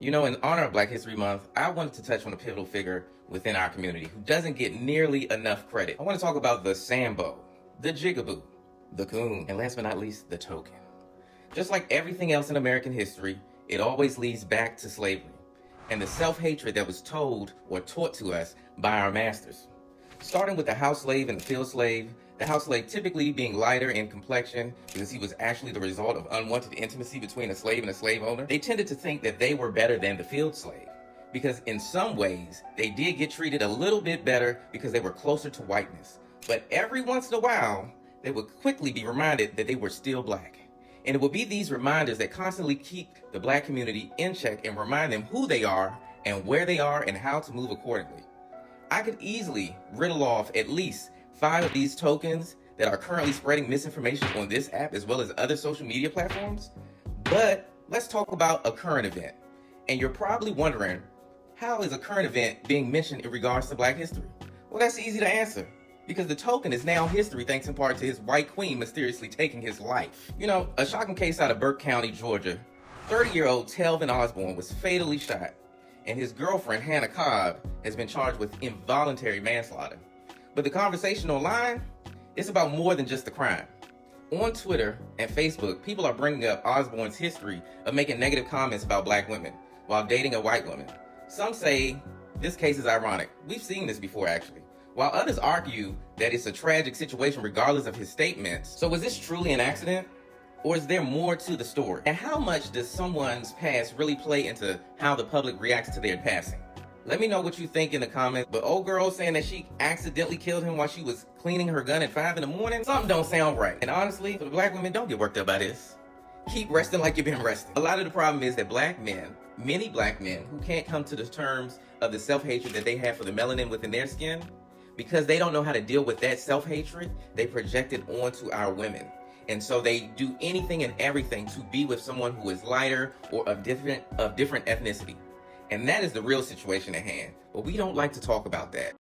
You know, in honor of Black History Month, I wanted to touch on a pivotal figure within our community who doesn't get nearly enough credit. I want to talk about the Sambo, the Jigaboo, the Coon, and last but not least, the Token. Just like everything else in American history, it always leads back to slavery and the self-hatred that was told or taught to us by our masters. Starting with the house slave and the field slave, the house slave typically being lighter in complexion because he was actually the result of unwanted intimacy between a slave and a slave owner. They tended to think that they were better than the field slave because in some ways they did get treated a little bit better because they were closer to whiteness. But every once in a while, they would quickly be reminded that they were still Black. And it will be these reminders that constantly keep the Black community in check and remind them who they are and where they are and how to move accordingly. I could easily riddle off at least 5 of these tokens that are currently spreading misinformation on this app as well as other social media platforms. But let's talk about a current event. And you're probably wondering, how is a current event being mentioned in regards to Black history? Well, that's easy to answer. Because the token is now history thanks in part to his white queen mysteriously taking his life. You know, a shocking case out of Burke County, Georgia. 30-year-old Telvin Osborne was fatally shot, and his girlfriend, Hannah Cobb, has been charged with involuntary manslaughter. But the conversation online, it's about more than just the crime. On Twitter and Facebook, people are bringing up Osborne's history of making negative comments about Black women while dating a white woman. Some say this case is ironic. We've seen this before, actually. While others argue that it's a tragic situation regardless of his statements. So was this truly an accident? Or is there more to the story? And how much does someone's past really play into how the public reacts to their passing? Let me know what you think in the comments. But old girl saying that she accidentally killed him while she was cleaning her gun at 5 in the morning? Something don't sound right. And honestly, for the Black women, don't get worked up by this. Keep resting like you've been resting. A lot of the problem is that Black men, many Black men, who can't come to the terms of the self-hatred that they have for the melanin within their skin, because they don't know how to deal with that self-hatred, they project it onto our women. And so they do anything and everything to be with someone who is lighter or of different ethnicity. And that is the real situation at hand. But we don't like to talk about that.